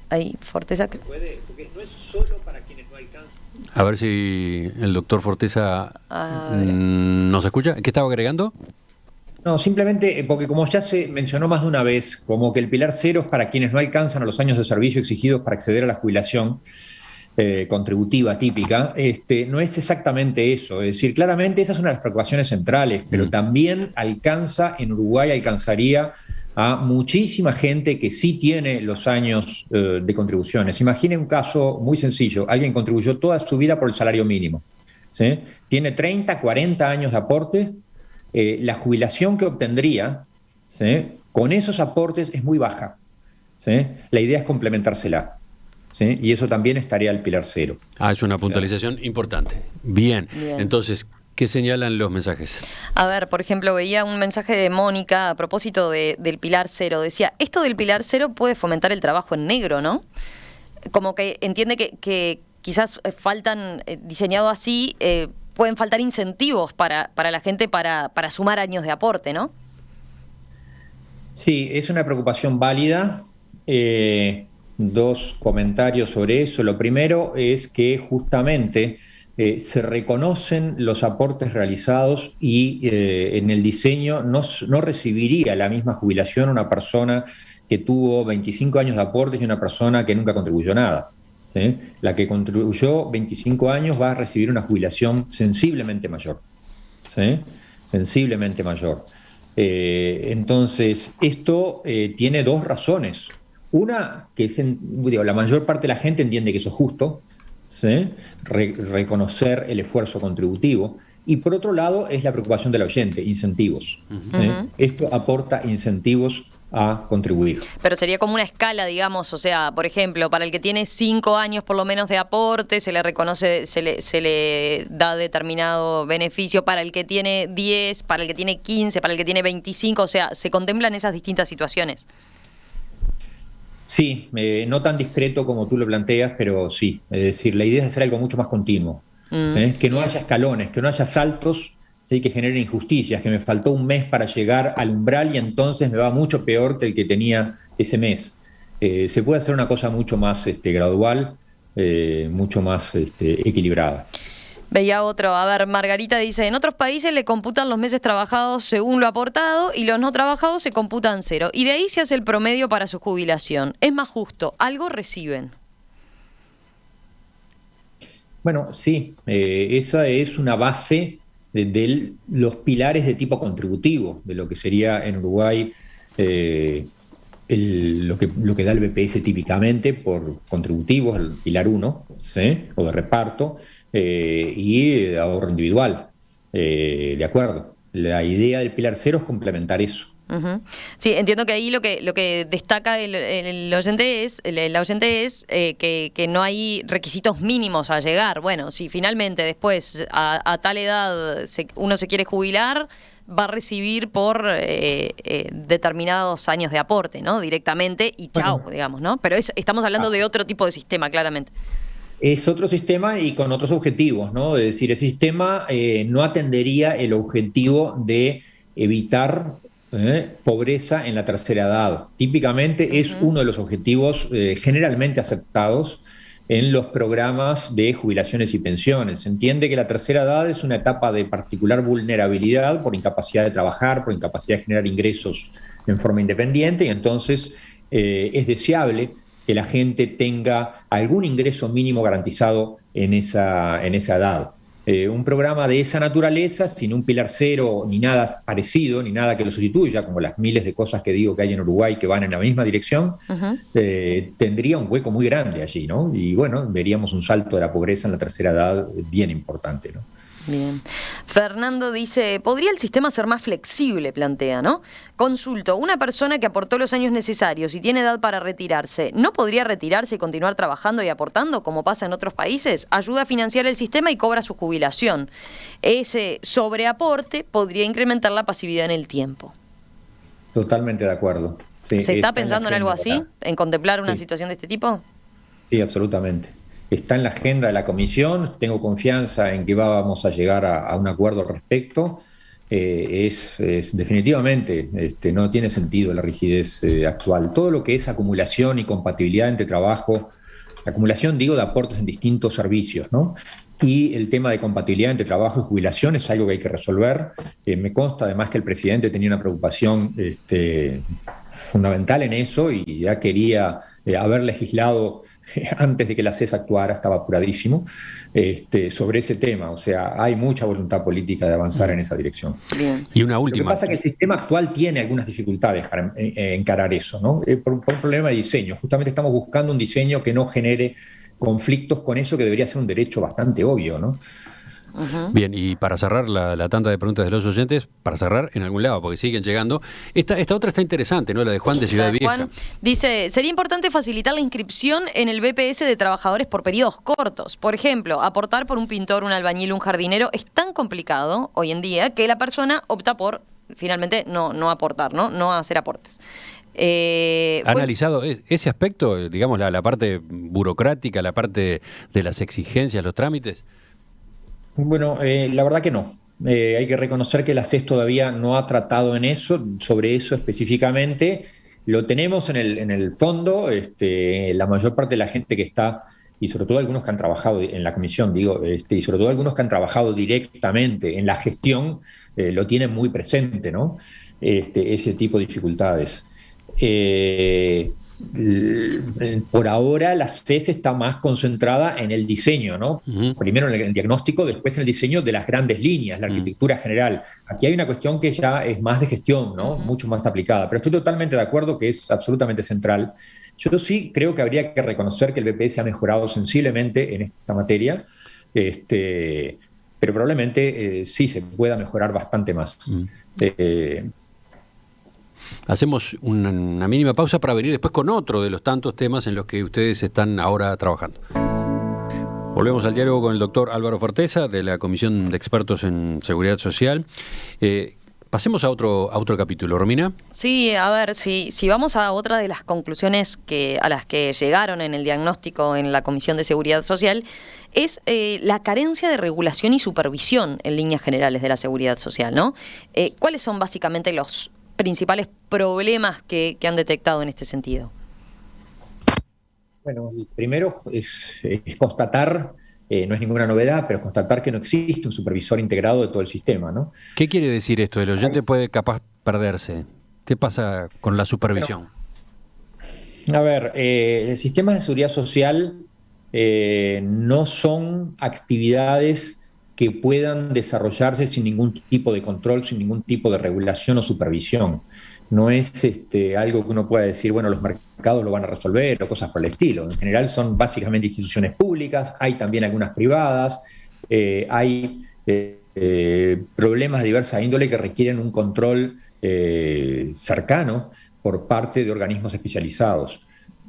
ahí Forteza que puede, porque no es solo para quienes no alcanzan. A ver si el doctor Forteza nos escucha. ¿Qué estaba agregando? No, simplemente porque como ya se mencionó más de una vez, como que el Pilar Cero es para quienes no alcanzan a los años de servicio exigidos para acceder a la jubilación contributiva típica, no es exactamente eso. Es decir, claramente esa es una de las preocupaciones centrales, pero también en Uruguay alcanzaría a muchísima gente que sí tiene los años de contribuciones. Imaginen un caso muy sencillo. Alguien contribuyó toda su vida por el salario mínimo, ¿sí? Tiene 30, 40 años de aporte. La jubilación que obtendría, ¿sí?, con esos aportes es muy baja, ¿sí? La idea es complementársela, ¿sí? Y eso también estaría al Pilar Cero. Es una puntualización importante. Bien. Entonces, ¿qué señalan los mensajes? A ver, por ejemplo, veía un mensaje de Mónica a propósito del Pilar Cero. Decía, esto del Pilar Cero puede fomentar el trabajo en negro, ¿no? Como que entiende que quizás faltan, diseñado así, pueden faltar incentivos para la gente para sumar años de aporte, ¿no? Sí, es una preocupación válida. Dos comentarios sobre eso. Lo primero es que justamente se reconocen los aportes realizados y en el diseño no recibiría la misma jubilación una persona que tuvo 25 años de aportes y una persona que nunca contribuyó nada. ¿Sí? La que contribuyó 25 años va a recibir una jubilación sensiblemente mayor. ¿Sí? Sensiblemente mayor. Entonces, esto tiene dos razones. Una, que es la mayor parte de la gente entiende que eso es justo, ¿sí? Reconocer el esfuerzo contributivo. Y por otro lado, es la preocupación del oyente, incentivos. ¿Sí? Esto aporta incentivos a contribuir. Pero sería como una escala, digamos, o sea, por ejemplo, para el que tiene 5 años por lo menos de aporte, se le reconoce, se le da determinado beneficio, para el que tiene 10, para el que tiene 15, para el que tiene 25, o sea, se contemplan esas distintas situaciones. Sí, no tan discreto como tú lo planteas, pero sí, es decir, la idea es hacer algo mucho más continuo, ¿sí? Que no haya escalones, que no haya saltos, ¿sí? Que generen injusticias, que me faltó un mes para llegar al umbral y entonces me va mucho peor que el que tenía ese mes. Se puede hacer una cosa mucho más gradual, mucho más equilibrada. Veía otro, a ver, Margarita dice, en otros países le computan los meses trabajados según lo aportado y los no trabajados se computan 0. Y de ahí se hace el promedio para su jubilación. Es más justo, algo reciben. Bueno, sí, esa es una base de los pilares de tipo contributivo, de lo que sería en Uruguay lo que da el BPS típicamente por contributivos, el pilar 1, ¿sí? O de reparto, y ahorro individual, de acuerdo. La idea del pilar 0 es complementar eso. Uh-huh. Sí, entiendo que ahí lo que destaca el oyente es que no hay requisitos mínimos a llegar. Bueno, si finalmente después a tal edad uno se quiere jubilar, va a recibir por determinados años de aporte, ¿no? Directamente y chao, bueno, digamos, ¿no? Pero estamos hablando de otro tipo de sistema, claramente. Es otro sistema y con otros objetivos, ¿no? Es decir, ese sistema no atendería el objetivo de evitar pobreza en la tercera edad. Típicamente es uno de los objetivos generalmente aceptados en los programas de jubilaciones y pensiones. Se entiende que la tercera edad es una etapa de particular vulnerabilidad por incapacidad de trabajar, por incapacidad de generar ingresos en forma independiente, y entonces es deseable que la gente tenga algún ingreso mínimo garantizado en esa edad. Un programa de esa naturaleza, sin un pilar 0 ni nada parecido, ni nada que lo sustituya, como las miles de cosas que digo que hay en Uruguay que van en la misma dirección, tendría un hueco muy grande allí, ¿no? Y bueno, veríamos un salto de la pobreza en la tercera edad bien importante, ¿no? Bien. Fernando dice, ¿podría el sistema ser más flexible? Plantea, ¿no? Consulto, una persona que aportó los años necesarios y tiene edad para retirarse, ¿no podría retirarse y continuar trabajando y aportando como pasa en otros países? Ayuda a financiar el sistema y cobra su jubilación. Ese sobreaporte podría incrementar la pasividad en el tiempo. Totalmente de acuerdo. Sí, ¿se está pensando en algo así? Acá. ¿En contemplar una Sí. situación de este tipo? Sí, absolutamente. Está en la agenda de la comisión, tengo confianza en que vamos a llegar a un acuerdo al respecto. Es definitivamente, no tiene sentido la rigidez actual. Todo lo que es acumulación y compatibilidad entre trabajo, acumulación digo de aportes en distintos servicios, ¿no? Y el tema de compatibilidad entre trabajo y jubilación es algo que hay que resolver. Me consta además que el presidente tenía una preocupación fundamental en eso y ya quería haber legislado antes de que la CES actuara, estaba apuradísimo sobre ese tema. O sea, hay mucha voluntad política de avanzar en esa dirección. Bien. Y una última. Lo que pasa es que el sistema actual tiene algunas dificultades para encarar eso, ¿no? Por un problema de diseño. Justamente estamos buscando un diseño que no genere conflictos con eso que debería ser un derecho bastante obvio, ¿no? Uh-huh. Bien, y para cerrar la tanda de preguntas de los oyentes, para cerrar en algún lado, porque siguen llegando, esta otra está interesante, ¿no? La de Juan de Ciudad Vieja. Juan dice, sería importante facilitar la inscripción en el BPS de trabajadores por periodos cortos. Por ejemplo, aportar por un pintor, un albañil, un jardinero es tan complicado hoy en día que la persona opta por finalmente no aportar, no hacer aportes. ¿Ha analizado ese aspecto, digamos, la parte burocrática, la parte de las exigencias, los trámites? Bueno, la verdad que no. Hay que reconocer que la CES todavía no ha tratado sobre eso específicamente. Lo tenemos en el fondo. La mayor parte de la gente que está y sobre todo algunos que han trabajado en la comisión, digo, y sobre todo algunos que han trabajado directamente en la gestión, lo tienen muy presente, ¿no? Ese tipo de dificultades. Por ahora la CES está más concentrada en el diseño, ¿no? Primero en el diagnóstico, después en el diseño de las grandes líneas, la arquitectura general. Aquí hay una cuestión que ya es más de gestión, ¿no? Mucho más aplicada, pero estoy totalmente de acuerdo que es absolutamente central. Yo sí creo que habría que reconocer que el BPS ha mejorado sensiblemente en esta materia, pero probablemente sí se pueda mejorar bastante más. Hacemos una mínima pausa para venir después con otro de los tantos temas en los que ustedes están ahora trabajando. Volvemos al diálogo con el doctor Álvaro Forteza, de la Comisión de Expertos en Seguridad Social. Pasemos a otro capítulo, Romina. Sí, a ver, si vamos a otra de las conclusiones a las que llegaron en el diagnóstico en la Comisión de Seguridad Social, es la carencia de regulación y supervisión en líneas generales de la seguridad social, ¿no? ¿Cuáles son básicamente los principales problemas que han detectado en este sentido? Bueno, el primero es constatar, no es ninguna novedad, pero es constatar que no existe un supervisor integrado de todo el sistema, ¿no? ¿Qué quiere decir esto? El oyente puede capaz perderse. ¿Qué pasa con la supervisión? Bueno, a ver, el sistema de seguridad social no son actividades que puedan desarrollarse sin ningún tipo de control, sin ningún tipo de regulación o supervisión. No es algo que uno pueda decir, bueno, los mercados lo van a resolver o cosas por el estilo. En general son básicamente instituciones públicas, hay también algunas privadas, hay problemas de diversa índole que requieren un control cercano por parte de organismos especializados.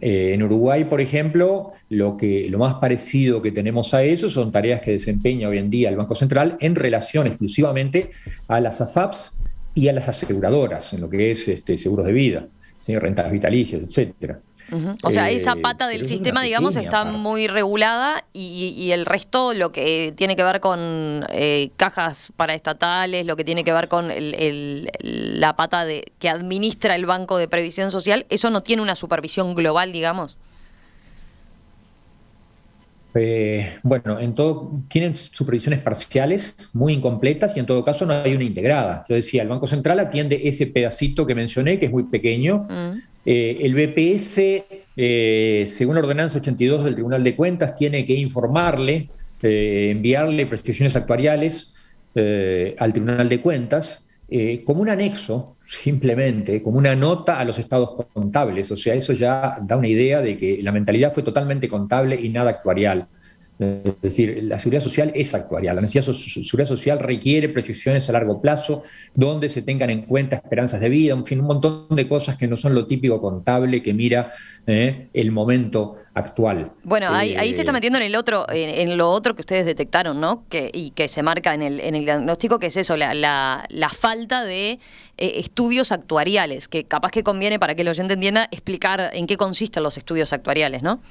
En Uruguay, por ejemplo, lo más parecido que tenemos a eso son tareas que desempeña hoy en día el Banco Central en relación exclusivamente a las AFAPs y a las aseguradoras, en lo que es seguros de vida, ¿sí? Rentas vitalicias, etcétera. O sea, esa pata del sistema, digamos, está muy regulada y el resto, lo que tiene que ver con cajas paraestatales, lo que tiene que ver con la pata que administra el Banco de Previsión Social, ¿eso no tiene una supervisión global, digamos? Bueno, tienen supervisiones parciales, muy incompletas, y en todo caso no hay una integrada. Yo decía, el Banco Central atiende ese pedacito que mencioné, que es muy pequeño. El BPS, según la ordenanza 82 del Tribunal de Cuentas, tiene que informarle, enviarle proyecciones actuariales al Tribunal de Cuentas, como un anexo, simplemente, como una nota a los estados contables. O sea, eso ya da una idea de que la mentalidad fue totalmente contable y nada actuarial. Es decir, la seguridad social es actuarial. La seguridad social requiere proyecciones a largo plazo, donde se tengan en cuenta esperanzas de vida, en fin, un montón de cosas que no son lo típico contable que mira el momento actual. Bueno, ahí se está metiendo en lo otro que ustedes detectaron, ¿no? Y que se marca en el diagnóstico, que es eso, la falta de estudios actuariales, que capaz que conviene, para que el oyente entienda, explicar en qué consisten los estudios actuariales, ¿no?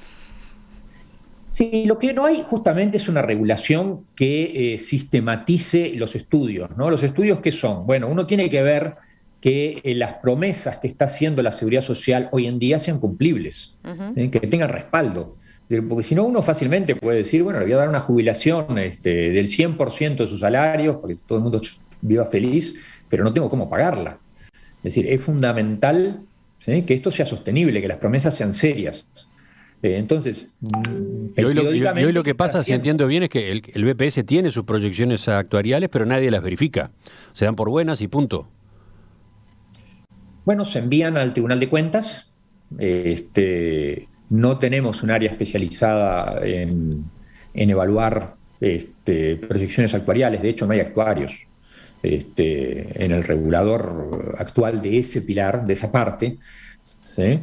Sí, lo que no hay justamente es una regulación que sistematice los estudios, ¿no? ¿Los estudios qué son? Bueno, uno tiene que ver que las promesas que está haciendo la seguridad social hoy en día sean cumplibles, que tengan respaldo. Porque si no, uno fácilmente puede decir, bueno, le voy a dar una jubilación del 100% de su salario, porque todo el mundo viva feliz, pero no tengo cómo pagarla. Es decir, es fundamental, ¿sí?, que esto sea sostenible, que las promesas sean serias. Entonces, y hoy lo que pasa, si entiendo bien, es que el BPS tiene sus proyecciones actuariales, pero nadie las verifica. Se dan por buenas y punto. Bueno, se envían al Tribunal de Cuentas. No tenemos un área especializada en evaluar proyecciones actuariales. De hecho, no hay actuarios en el regulador actual de ese pilar, de esa parte. ¿Sí?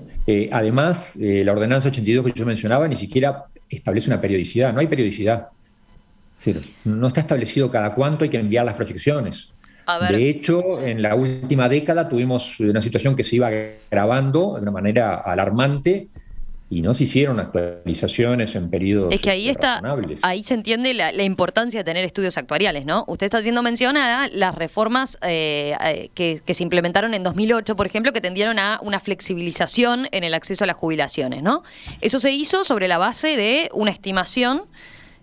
Además, la ordenanza 82 que yo mencionaba ni siquiera establece una periodicidad, no hay periodicidad. Es decir, no está establecido cada cuánto hay que enviar las proyecciones. De hecho, en la última década tuvimos una situación que se iba agravando de una manera alarmante, y no se hicieron actualizaciones en periodos Es que ahí razonables. ahí se entiende la importancia de tener estudios actuariales, ¿no? Usted está haciendo mención a las reformas que se implementaron en 2008, por ejemplo, que tendieron a una flexibilización en el acceso a las jubilaciones, ¿no? Eso se hizo sobre la base de una estimación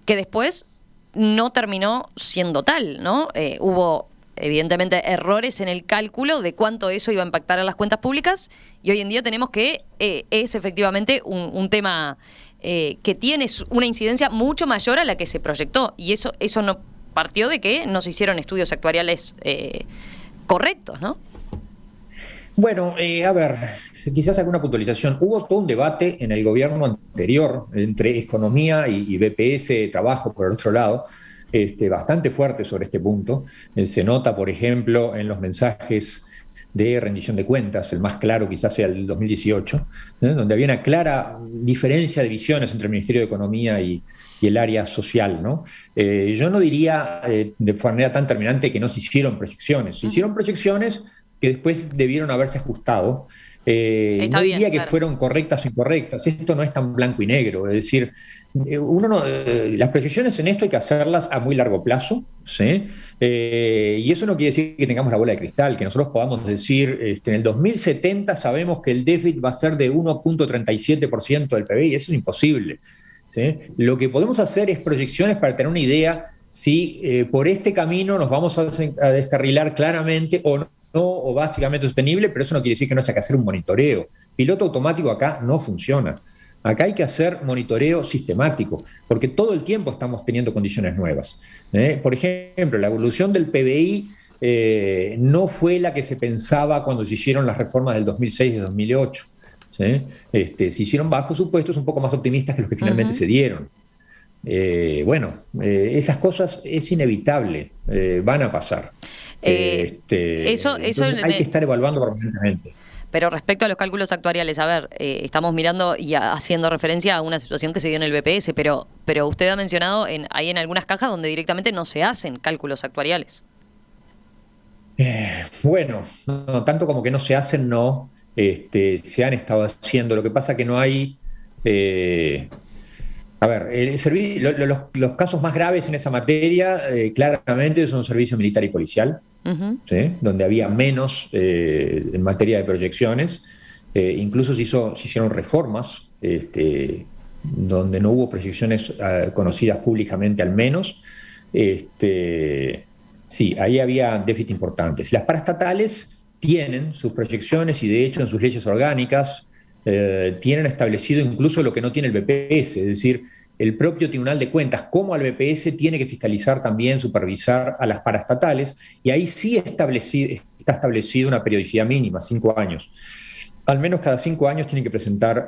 que después no terminó siendo tal, ¿no? Hubo evidentemente errores en el cálculo de cuánto eso iba a impactar a las cuentas públicas, y hoy en día tenemos que es efectivamente un tema que tiene una incidencia mucho mayor a la que se proyectó, y eso no partió de que no se hicieron estudios actuariales correctos, ¿no? Bueno, a ver, quizás alguna puntualización. Hubo todo un debate en el gobierno anterior entre economía y BPS, trabajo por el otro lado, bastante fuerte sobre este punto. Se nota, por ejemplo, en los mensajes de rendición de cuentas, el más claro quizás sea el 2018, donde había una clara diferencia de visiones entre el Ministerio de Economía y el área social, ¿no? Yo no diría de manera tan terminante que no se hicieron proyecciones. Se hicieron proyecciones que después debieron haberse ajustado. No diría que fueron correctas o incorrectas. Esto no es tan blanco y negro. Es decir, las proyecciones en esto hay que hacerlas a muy largo plazo, ¿sí? Y eso no quiere decir que tengamos la bola de cristal, que nosotros podamos decir, en el 2070 sabemos que el déficit va a ser de 1,37% del PBI. Eso es imposible, ¿sí? Lo que podemos hacer es proyecciones para tener una idea si por este camino nos vamos a descarrilar claramente o no, o básicamente sostenible, pero eso no quiere decir que no haya que hacer un monitoreo. Piloto automático acá no funciona. Acá hay que hacer monitoreo sistemático, porque todo el tiempo estamos teniendo condiciones nuevas. Por ejemplo, la evolución del PBI no fue la que se pensaba cuando se hicieron las reformas del 2006 y 2008. ¿Sí? Se hicieron bajos supuestos un poco más optimistas que los que finalmente se dieron. Esas cosas es inevitable, van a pasar. Eso hay que estar evaluando permanentemente. Pero respecto a los cálculos actuariales, a ver, estamos mirando y haciendo referencia a una situación que se dio en el BPS, pero usted ha mencionado hay en algunas cajas donde directamente no se hacen cálculos actuariales. No, tanto como que no se hacen, no. Se han estado haciendo. Lo que pasa que no hay... los casos más graves en esa materia claramente son servicio militar y policial, ¿sí? Donde había menos en materia de proyecciones. Incluso se hicieron reformas donde no hubo proyecciones conocidas públicamente al menos. Sí, ahí había déficits importantes. Las paraestatales tienen sus proyecciones y de hecho en sus leyes orgánicas tienen establecido incluso lo que no tiene el BPS, es decir, el propio Tribunal de Cuentas, como al BPS, tiene que fiscalizar también, supervisar a las paraestatales, y ahí sí está establecida una periodicidad mínima, 5 años. Al menos cada 5 años tienen que presentar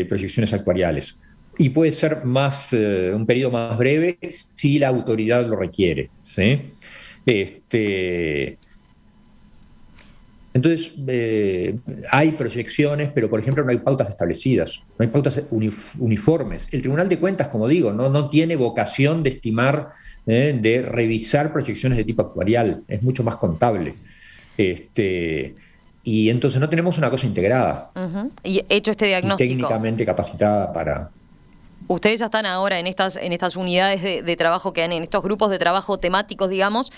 proyecciones actuariales. Y puede ser un periodo más breve si la autoridad lo requiere, ¿sí? Entonces, hay proyecciones, pero por ejemplo no hay pautas establecidas, no hay pautas uniformes. El Tribunal de Cuentas, como digo, no tiene vocación de estimar, de revisar proyecciones de tipo actuarial, es mucho más contable. Y entonces no tenemos una cosa integrada. Y hecho este diagnóstico, técnicamente capacitada para... Ustedes ya están ahora en estas unidades de trabajo que han, en estos grupos de trabajo temáticos, digamos.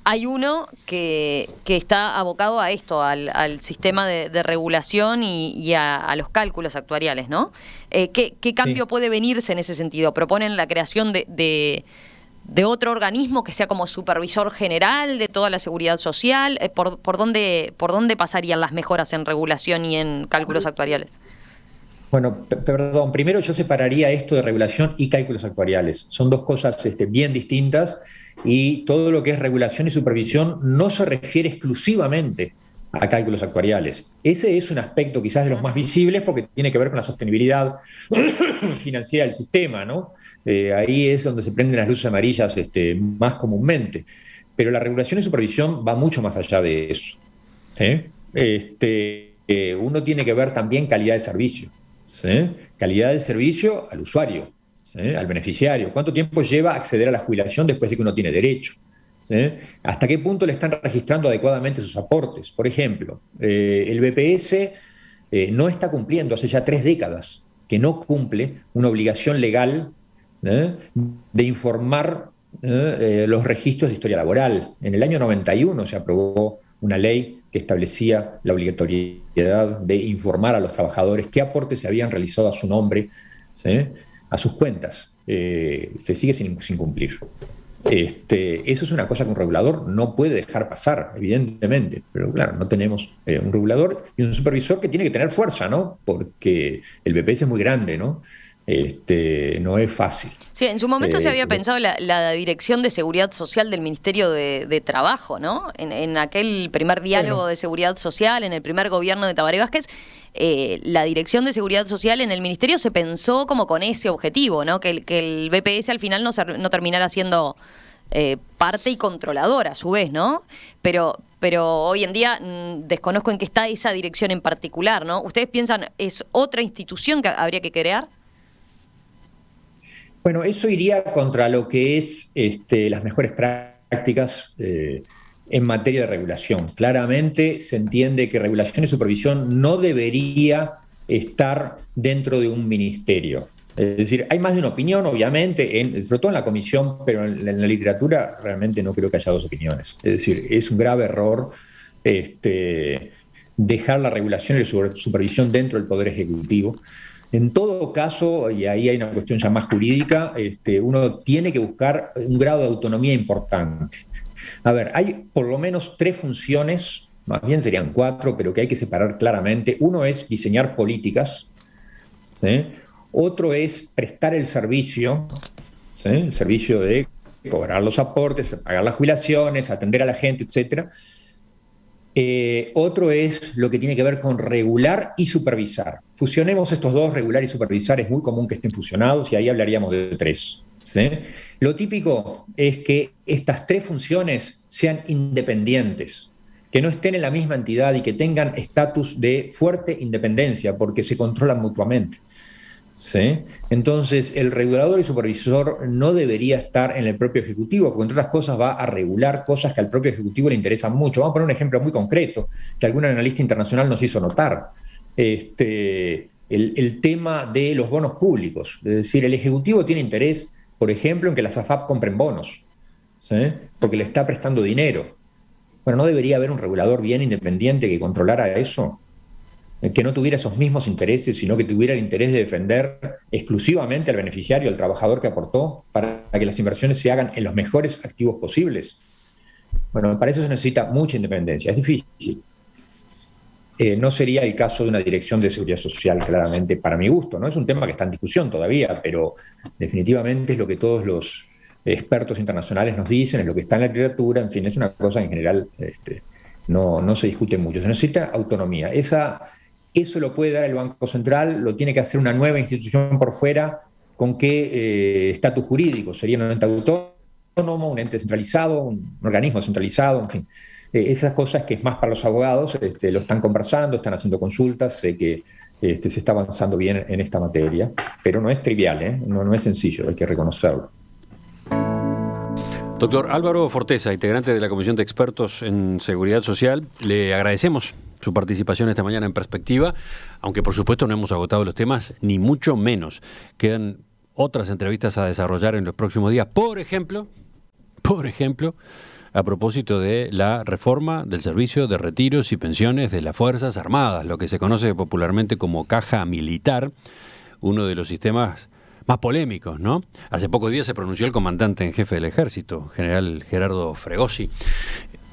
Hay uno que está abocado a esto, al sistema de regulación y a los cálculos actuariales, ¿no? ¿Qué cambio puede venirse en ese sentido? ¿Proponen la creación de otro organismo que sea como supervisor general de toda la seguridad social? ¿Por dónde pasarían las mejoras en regulación y en cálculos actuariales? Bueno, perdón, primero yo separaría esto de regulación y cálculos actuariales. Son dos cosas bien distintas, y todo lo que es regulación y supervisión no se refiere exclusivamente a cálculos actuariales. Ese es un aspecto quizás de los más visibles porque tiene que ver con la sostenibilidad financiera del sistema, ¿no? Ahí es donde se prenden las luces amarillas más comúnmente. Pero la regulación y supervisión va mucho más allá de eso. Uno tiene que ver también calidad de servicio. ¿Sí? Calidad del servicio al usuario, ¿sí? Al beneficiario. ¿Cuánto tiempo lleva acceder a la jubilación después de que uno tiene derecho? ¿Sí? ¿Hasta qué punto le están registrando adecuadamente sus aportes? Por ejemplo, el BPS no está cumpliendo hace ya 3 décadas que no cumple una obligación legal de informar los registros de historia laboral. En el año 91 se aprobó una ley que establecía la obligatoriedad de informar a los trabajadores qué aportes se habían realizado a su nombre, ¿sí?, a sus cuentas. Se sigue sin cumplir. Eso es una cosa que un regulador no puede dejar pasar, evidentemente, pero claro, no tenemos un regulador y un supervisor que tiene que tener fuerza, ¿no? Porque el BPS es muy grande, ¿no? No es fácil. Sí, en su momento se había pensado la Dirección de Seguridad Social del Ministerio de Trabajo, ¿no? En aquel primer diálogo de seguridad social, en el primer gobierno de Tabaré Vázquez, la Dirección de Seguridad Social en el Ministerio se pensó como con ese objetivo, ¿no? Que el BPS al final no terminara siendo parte y controlador a su vez, ¿no? Pero hoy en día desconozco en qué está esa dirección en particular, ¿no? ¿Ustedes piensan es otra institución que habría que crear? Bueno, eso iría contra lo que es las mejores prácticas en materia de regulación. Claramente se entiende que regulación y supervisión no debería estar dentro de un ministerio. Es decir, hay más de una opinión, obviamente, sobre todo en la comisión, pero en la literatura realmente no creo que haya dos opiniones. Es decir, es un grave error dejar la regulación y la supervisión dentro del Poder Ejecutivo. En todo caso, y ahí hay una cuestión ya más jurídica, uno tiene que buscar un grado de autonomía importante. A ver, hay por lo menos 3 funciones, más bien serían 4, pero que hay que separar claramente. Uno es diseñar políticas, ¿sí? Otro es prestar el servicio, ¿sí?, el servicio de cobrar los aportes, pagar las jubilaciones, atender a la gente, etc. Otro es lo que tiene que ver con regular y supervisar. Fusionemos estos dos, regular y supervisar, es muy común que estén fusionados y ahí hablaríamos de 3. ¿Sí? Lo típico es que estas 3 funciones sean independientes, que no estén en la misma entidad y que tengan estatus de fuerte independencia porque se controlan mutuamente. ¿Sí? Entonces, el regulador y supervisor no debería estar en el propio Ejecutivo, porque entre otras cosas va a regular cosas que al propio Ejecutivo le interesan mucho. Vamos a poner un ejemplo muy concreto que algún analista internacional nos hizo notar. El tema de los bonos públicos. Es decir, el Ejecutivo tiene interés, por ejemplo, en que las AFAP compren bonos, ¿sí?, porque le está prestando dinero. Bueno, ¿no debería haber un regulador bien independiente que controlara eso? Que no tuviera esos mismos intereses, sino que tuviera el interés de defender exclusivamente al beneficiario, al trabajador que aportó, para que las inversiones se hagan en los mejores activos posibles. Bueno, para eso se necesita mucha independencia, es difícil. No sería el caso de una dirección de seguridad social, claramente, para mi gusto, ¿no? Es un tema que está en discusión todavía, pero definitivamente es lo que todos los expertos internacionales nos dicen, es lo que está en la literatura, en fin, es una cosa que en general no se discute mucho. Se necesita autonomía. Eso lo puede dar el Banco Central, lo tiene que hacer una nueva institución por fuera. ¿Con qué estatus jurídico? ¿Sería un ente autónomo, un ente centralizado, un organismo centralizado? En fin, esas cosas que es más para los abogados, lo están conversando, están haciendo consultas, sé que se está avanzando bien en esta materia, pero no es trivial, no es sencillo, hay que reconocerlo. Doctor Álvaro Forteza, integrante de la Comisión de Expertos en Seguridad Social, le agradecemos su participación esta mañana en Perspectiva, aunque por supuesto no hemos agotado los temas, ni mucho menos. Quedan otras entrevistas a desarrollar en los próximos días, por ejemplo, a propósito de la reforma del servicio de retiros y pensiones de las Fuerzas Armadas, lo que se conoce popularmente como caja militar, uno de los sistemas más polémicos, ¿no? Hace pocos días se pronunció el comandante en jefe del Ejército, general Gerardo Fregosi,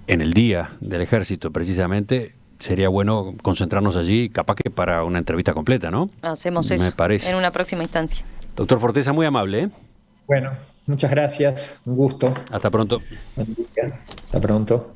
en el Día del Ejército, precisamente. Sería bueno concentrarnos allí, capaz que para una entrevista completa, ¿no? Hacemos eso, me parece, en una próxima instancia. Doctor Forteza, muy amable, ¿eh? Bueno, muchas gracias, un gusto. Hasta pronto. Hasta pronto.